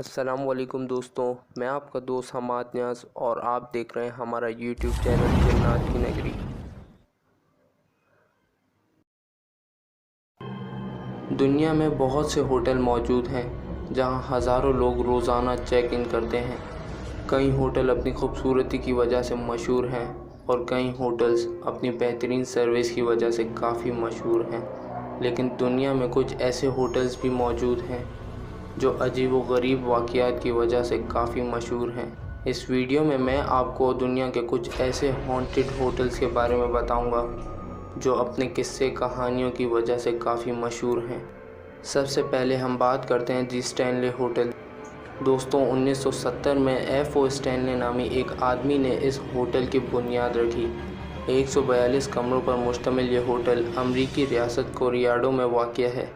السلام علیکم دوستوں، میں آپ کا دوست حماد نیاز اور آپ دیکھ رہے ہیں ہمارا یوٹیوب چینل جنات کی نگری۔ دنیا میں بہت سے ہوٹل موجود ہیں جہاں ہزاروں لوگ روزانہ چیک ان کرتے ہیں۔ کئی ہوٹل اپنی خوبصورتی کی وجہ سے مشہور ہیں اور کئی ہوٹلز اپنی بہترین سروس کی وجہ سے کافی مشہور ہیں، لیکن دنیا میں کچھ ایسے ہوٹلز بھی موجود ہیں جو عجیب و غریب واقعات کی وجہ سے کافی مشہور ہیں۔ اس ویڈیو میں میں آپ کو دنیا کے کچھ ایسے ہانٹڈ ہوٹلز کے بارے میں بتاؤں گا جو اپنے قصے کہانیوں کی وجہ سے کافی مشہور ہیں۔ سب سے پہلے ہم بات کرتے ہیں دی اسٹینلے ہوٹل۔ دوستوں، 1970 میں ایف او اسٹینلے نامی ایک آدمی نے اس ہوٹل کی بنیاد رکھی۔ 142 کمروں پر مشتمل یہ ہوٹل امریکی ریاست کوریاڈو میں واقع ہے۔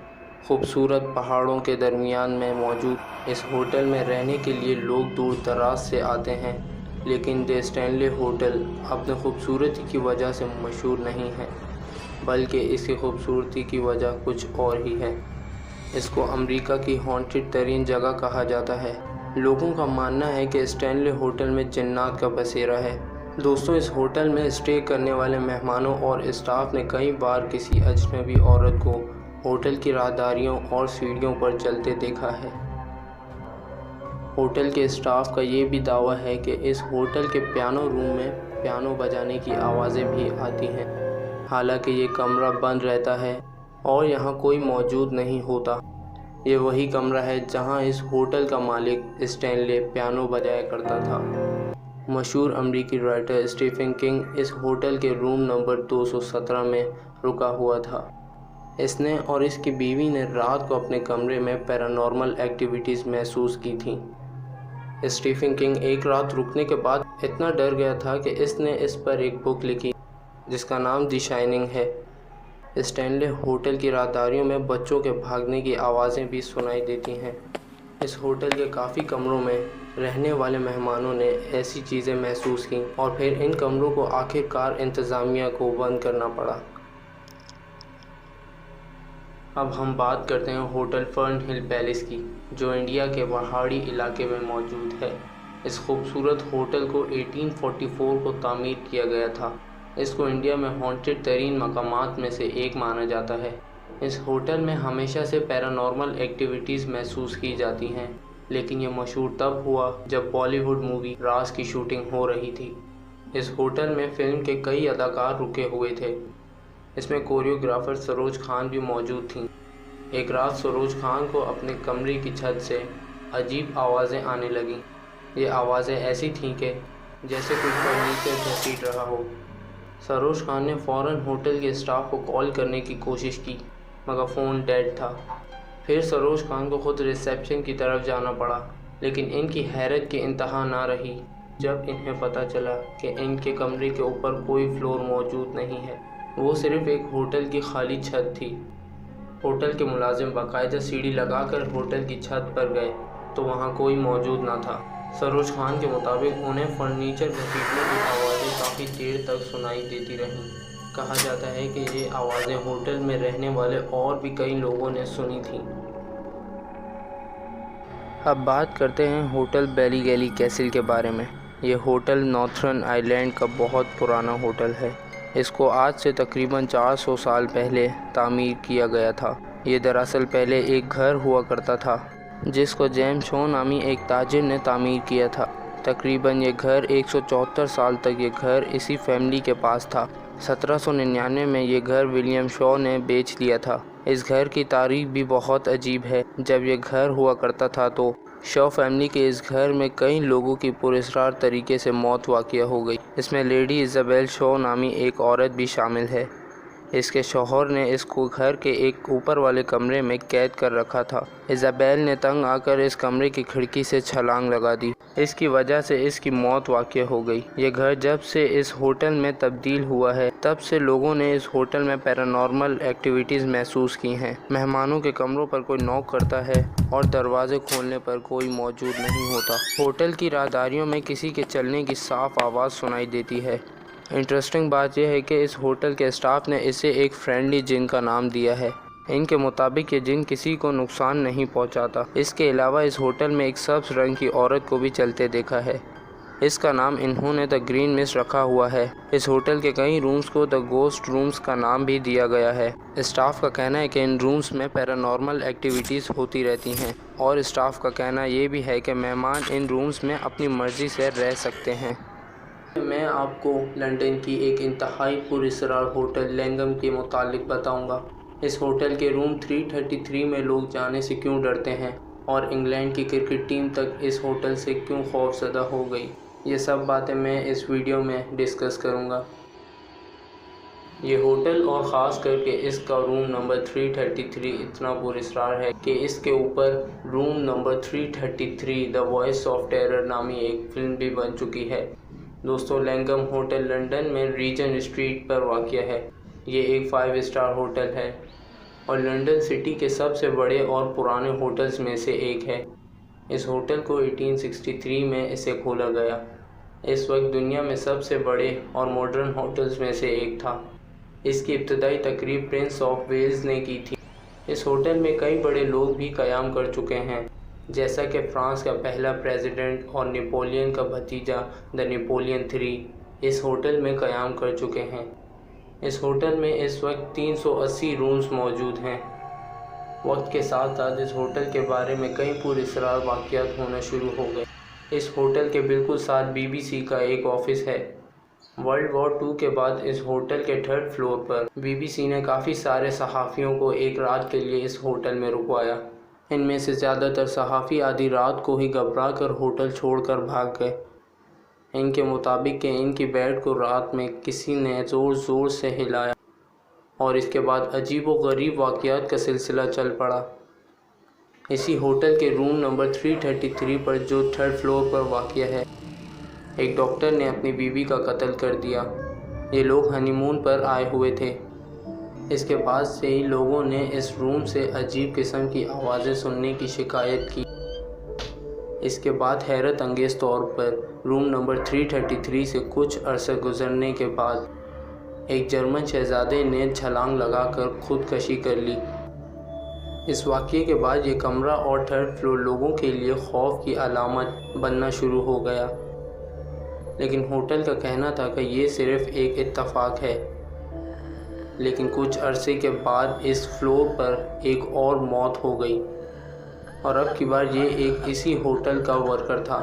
خوبصورت پہاڑوں کے درمیان میں موجود اس ہوٹل میں رہنے کے لیے لوگ دور دراز سے آتے ہیں، لیکن دی اسٹینلے ہوٹل اپنی خوبصورتی کی وجہ سے مشہور نہیں ہے، بلکہ اس کی خوبصورتی کی وجہ کچھ اور ہی ہے۔ اس کو امریکہ کی ہانٹڈ ترین جگہ کہا جاتا ہے۔ لوگوں کا ماننا ہے کہ اسٹینلے ہوٹل میں جنات کا بسیرا ہے۔ دوستوں، اس ہوٹل میں اسٹے کرنے والے مہمانوں اور اسٹاف نے کئی بار کسی اجنبی عورت کو ہوٹل کی راہداریوں اور سیڑھیوں پر چلتے دیکھا ہے۔ ہوٹل کے اسٹاف کا یہ بھی دعویٰ ہے کہ اس ہوٹل کے پیانو روم میں پیانو بجانے کی آوازیں بھی آتی ہیں، حالانکہ یہ کمرہ بند رہتا ہے اور یہاں کوئی موجود نہیں ہوتا۔ یہ وہی کمرہ ہے جہاں اس ہوٹل کا مالک اسٹینلے پیانو بجایا کرتا تھا۔ مشہور امریکی رائٹر اسٹیفن کنگ اس ہوٹل کے روم نمبر 217 میں رکا ہوا تھا۔ اس نے اور اس کی بیوی نے رات کو اپنے کمرے میں پیرانارمل ایکٹیویٹیز محسوس کی تھیں۔ اسٹیفن کنگ ایک رات رکنے کے بعد اتنا ڈر گیا تھا کہ اس نے اس پر ایک بک لکھی جس کا نام دی شائننگ ہے۔ اسٹینلے ہوٹل کی راہداریوں میں بچوں کے بھاگنے کی آوازیں بھی سنائی دیتی ہیں۔ اس ہوٹل کے کافی کمروں میں رہنے والے مہمانوں نے ایسی چیزیں محسوس کیں اور پھر ان کمروں کو آخر کار انتظامیہ کو بند کرنا پڑا۔ اب ہم بات کرتے ہیں ہوٹل فرن ہل پیلیس کی، جو انڈیا کے پہاڑی علاقے میں موجود ہے۔ اس خوبصورت ہوٹل کو 1844 کو تعمیر کیا گیا تھا۔ اس کو انڈیا میں ہانٹڈ ترین مقامات میں سے ایک مانا جاتا ہے۔ اس ہوٹل میں ہمیشہ سے پیرانارمل ایکٹیویٹیز محسوس کی جاتی ہیں، لیکن یہ مشہور تب ہوا جب بالی ووڈ مووی راز کی شوٹنگ ہو رہی تھی۔ اس ہوٹل میں فلم کے کئی اداکار رکے ہوئے تھے۔ اس میں کوریوگرافر سروج خان بھی موجود تھیں۔ ایک رات سروج خان کو اپنے کمرے کی چھت سے عجیب آوازیں آنے لگیں۔ یہ آوازیں ایسی تھیں کہ جیسے کوئی فرنیچر گھسیٹ رہا ہو۔ سروج خان نے فوراً ہوٹل کے اسٹاف کو کال کرنے کی کوشش کی، مگر فون ڈیڈ تھا۔ پھر سروج خان کو خود ریسیپشن کی طرف جانا پڑا، لیکن ان کی حیرت کی انتہا نہ رہی جب انہیں پتہ چلا کہ ان کے کمرے کے اوپر کوئی فلور موجود نہیں ہے، وہ صرف ایک ہوٹل کی خالی چھت تھی۔ ہوٹل کے ملازم باقاعدہ سیڑھی لگا کر ہوٹل کی چھت پر گئے تو وہاں کوئی موجود نہ تھا۔ سروج خان کے مطابق انہیں فرنیچر گھسیٹنے کی آوازیں کافی دیر تک سنائی دیتی رہیں۔ کہا جاتا ہے کہ یہ آوازیں ہوٹل میں رہنے والے اور بھی کئی لوگوں نے سنی تھیں۔ اب بات کرتے ہیں ہوٹل بیلی گیلی کیسل کے بارے میں۔ یہ ہوٹل نارتھرن آئرلینڈ کا بہت پرانا ہوٹل ہے۔ اس کو آج سے تقریباً 400 سال پہلے تعمیر کیا گیا تھا۔ یہ دراصل پہلے ایک گھر ہوا کرتا تھا جس کو جیمز شو نامی ایک تاجر نے تعمیر کیا تھا۔ تقریباً یہ گھر 174 سال تک یہ گھر اسی فیملی کے پاس تھا۔ 1799 میں یہ گھر ولیم شو نے بیچ لیا تھا۔ اس گھر کی تاریخ بھی بہت عجیب ہے۔ جب یہ گھر ہوا کرتا تھا تو شو فیملی کے اس گھر میں کئی لوگوں کی پراسرار طریقے سے موت واقع ہو گئی۔ اس میں لیڈی ایزابیل شو نامی ایک عورت بھی شامل ہے۔ اس کے شوہر نے اس کو گھر کے ایک اوپر والے کمرے میں قید کر رکھا تھا۔ ایزابیل نے تنگ آ کر اس کمرے کی کھڑکی سے چھلانگ لگا دی۔ اس کی وجہ سے اس کی موت واقع ہو گئی۔ یہ گھر جب سے اس ہوٹل میں تبدیل ہوا ہے تب سے لوگوں نے اس ہوٹل میں پیرانارمل ایکٹیویٹیز محسوس کی ہیں۔ مہمانوں کے کمروں پر کوئی نوک کرتا ہے اور دروازے کھولنے پر کوئی موجود نہیں ہوتا۔ ہوٹل کی راہداریوں میں کسی کے چلنے کی صاف آواز سنائی دیتی ہے۔ انٹرسٹنگ بات یہ ہے کہ اس ہوٹل کے اسٹاف نے اسے ایک فرینڈلی جن کا نام دیا ہے۔ ان کے مطابق یہ جن کسی کو نقصان نہیں پہنچاتا۔ اس کے علاوہ اس ہوٹل میں ایک سبز رنگ کی عورت کو بھی چلتے دیکھا ہے۔ اس کا نام انہوں نے دی گرین مسٹ رکھا ہوا ہے۔ اس ہوٹل کے کئی رومز کو دی گھوسٹ رومز کا نام بھی دیا گیا ہے۔ اسٹاف کا کہنا ہے کہ ان رومز میں پیرانارمل ایکٹیویٹیز ہوتی رہتی ہیں، اور اسٹاف کا کہنا یہ بھی ہے کہ مہمان ان رومز میں اپنی مرضی سے رہ سکتے ہیں۔ میں آپ کو لندن کی ایک انتہائی پراسرار ہوٹل لینگم کے متعلق بتاؤں گا۔ اس ہوٹل کے روم 333 میں لوگ جانے سے کیوں ڈرتے ہیں، اور انگلینڈ کی کرکٹ ٹیم تک اس ہوٹل سے کیوں خوف زدہ ہو گئی، یہ سب باتیں میں اس ویڈیو میں ڈسکس کروں گا۔ یہ ہوٹل اور خاص کر کے اس کا روم نمبر 333 اتنا پراسرار ہے کہ اس کے اوپر room number 333 the voice of terror نامی ایک فلم بھی بن چکی ہے۔ دوستو، لینگم ہوٹل لندن میں ریجن اسٹریٹ پر واقع ہے۔ یہ ایک 5 اسٹار ہوٹل ہے اور لندن سٹی کے سب سے بڑے اور پرانے ہوٹلز میں سے ایک ہے۔ اس ہوٹل کو 1863 میں اسے کھولا گیا۔ اس وقت دنیا میں سب سے بڑے اور ماڈرن ہوٹلز میں سے ایک تھا۔ اس کی ابتدائی تقریب پرنس آف ویلز نے کی تھی۔ اس ہوٹل میں کئی بڑے لوگ بھی قیام کر چکے ہیں، جیسا کہ فرانس کا پہلا پریزیڈنٹ اور نیپولین کا بھتیجا دی نیپولین III اس ہوٹل میں قیام کر چکے ہیں۔ اس ہوٹل میں اس وقت 380 رومز موجود ہیں۔ وقت کے ساتھ ساتھ اس ہوٹل کے بارے میں کئی پراسرار واقعات ہونا شروع ہو گئے۔ اس ہوٹل کے بالکل ساتھ BBC کا ایک آفس ہے۔ ورلڈ وار II کے بعد اس ہوٹل کے 3rd فلور پر BBC نے کافی سارے صحافیوں کو ایک رات کے لیے اس ہوٹل میں رکوایا۔ ان میں سے زیادہ تر صحافی آدھی رات کو ہی گھبرا کر ہوٹل چھوڑ کر بھاگ گئے۔ ان کے مطابق کہ ان کی بیڈ کو رات میں کسی نے زور زور سے ہلایا، اور اس کے بعد عجیب و غریب واقعات کا سلسلہ چل پڑا۔ اسی ہوٹل کے روم نمبر 333 پر جو 3rd فلور پر واقع ہے، ایک ڈاکٹر نے اپنی بیوی کا قتل کر دیا۔ یہ لوگ ہنی مون پر آئے ہوئے تھے۔ اس کے بعد سے ہی لوگوں نے اس روم سے عجیب قسم کی آوازیں سننے کی شکایت کی۔ اس کے بعد حیرت انگیز طور پر روم نمبر 333 سے کچھ عرصہ گزرنے کے بعد ایک جرمن شہزادے نے چھلانگ لگا کر خودکشی کر لی۔ اس واقعے کے بعد یہ کمرہ اور 3rd فلور لوگوں کے لیے خوف کی علامت بننا شروع ہو گیا، لیکن ہوٹل کا کہنا تھا کہ یہ صرف ایک اتفاق ہے۔ لیکن کچھ عرصے کے بعد اس فلور پر ایک اور موت ہو گئی، اور اب کی بار یہ ایک اسی ہوٹل کا ورکر تھا۔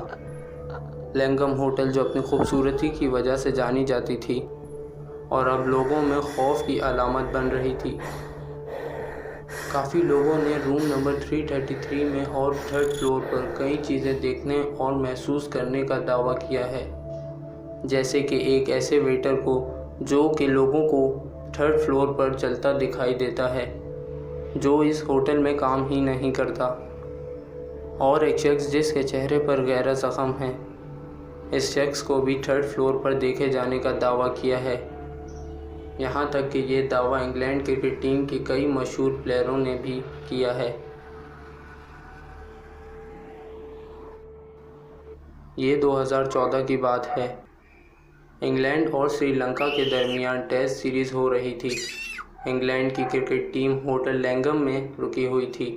لینگم ہوٹل جو اپنی خوبصورتی کی وجہ سے جانی جاتی تھی، اور اب لوگوں میں خوف کی علامت بن رہی تھی۔ کافی لوگوں نے روم نمبر 333 میں اور 3rd فلور پر کئی چیزیں دیکھنے اور محسوس کرنے کا دعویٰ کیا ہے، جیسے کہ ایک ایسے ویٹر کو جو کہ لوگوں کو 3rd فلور پر چلتا دکھائی دیتا ہے، جو اس ہوٹل میں کام ہی نہیں کرتا، اور ایک شخص جس کے چہرے پر گہرا زخم ہے۔ اس شخص کو بھی 3rd فلور پر دیکھے جانے کا دعویٰ کیا ہے۔ یہاں تک کہ یہ دعویٰ انگلینڈ کرکٹ ٹیم کے کئی مشہور پلیئروں نے بھی کیا ہے۔ یہ 2014 کی بات ہے۔ انگلینڈ اور سری لنکا کے درمیان ٹیسٹ سیریز ہو رہی تھی۔ انگلینڈ کی کرکٹ ٹیم ہوٹل لینگم میں رکی ہوئی تھی۔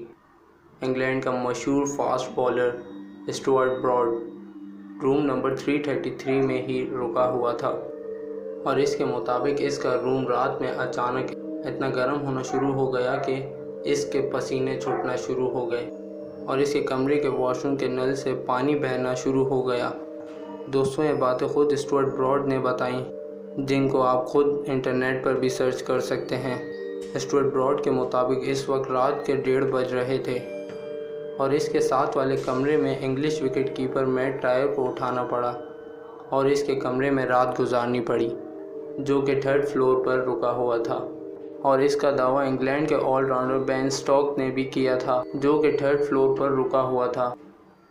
انگلینڈ کا مشہور fast bowler Stuart Broad room number 333 میں ہی رکا ہوا تھا، اور اس کے مطابق اس کا روم رات میں اچانک اتنا گرم ہونا شروع ہو گیا کہ اس کے پسینے چھوٹنا شروع ہو گئے، اور اس کے کمرے کے واش روم کے نل سے پانی بہنا شروع ہو گیا۔ دوستوں، یہ باتیں خود اسٹوارٹ براڈ نے بتائیں، جن کو آپ خود انٹرنیٹ پر بھی سرچ کر سکتے ہیں۔ اسٹوارٹ براڈ کے مطابق اس وقت رات کے 1:30 بج رہے تھے، اور اس کے ساتھ والے کمرے میں English wicket keeper Matt Prior کو اٹھانا پڑا اور اس کے کمرے میں رات گزارنی پڑی، جو کہ 3rd فلور پر رکا ہوا تھا۔ اور اس کا دعویٰ انگلینڈ کے آل راؤنڈر بین سٹوکس نے بھی کیا تھا، جو کہ 3rd فلور پر رکا ہوا تھا۔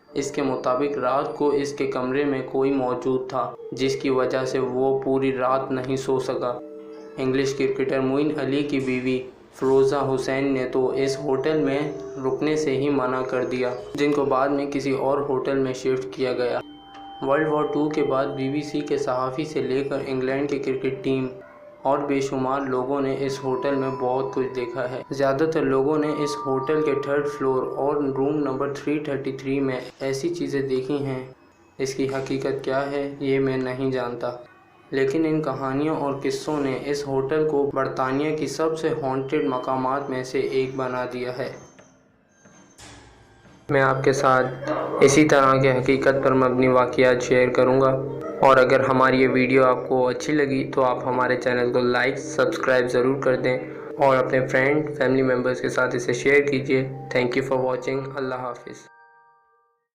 اس کے مطابق رات کو اس کے کمرے میں کوئی موجود تھا، جس کی وجہ سے وہ پوری رات نہیں سو سکا۔ انگلش کرکٹر معین علی کی بیوی فروزہ حسین نے تو اس ہوٹل میں رکنے سے ہی منع کر دیا، جن کو بعد میں کسی اور ہوٹل میں شفٹ کیا گیا۔ ورلڈ وار II کے بعد BBC کے صحافی سے لے کر انگلینڈ کی کرکٹ ٹیم اور بے شمار لوگوں نے اس ہوٹل میں بہت کچھ دیکھا ہے۔ زیادہ تر لوگوں نے اس ہوٹل کے 3rd فلور اور روم نمبر 333 میں ایسی چیزیں دیکھی ہیں۔ اس کی حقیقت کیا ہے یہ میں نہیں جانتا، لیکن ان کہانیوں اور قصوں نے اس ہوٹل کو برطانیہ کی سب سے ہانٹڈ مقامات میں سے ایک بنا دیا ہے۔ میں آپ کے ساتھ اسی طرح کے حقیقت پر مبنی واقعات شیئر کروں گا، اور اگر ہماری یہ ویڈیو آپ کو اچھی لگی تو آپ ہمارے چینل کو لائک سبسکرائب ضرور کر دیں اور اپنے فرینڈ فیملی ممبرز کے ساتھ اسے شیئر کیجیے۔ Thank you for watching. اللہ حافظ۔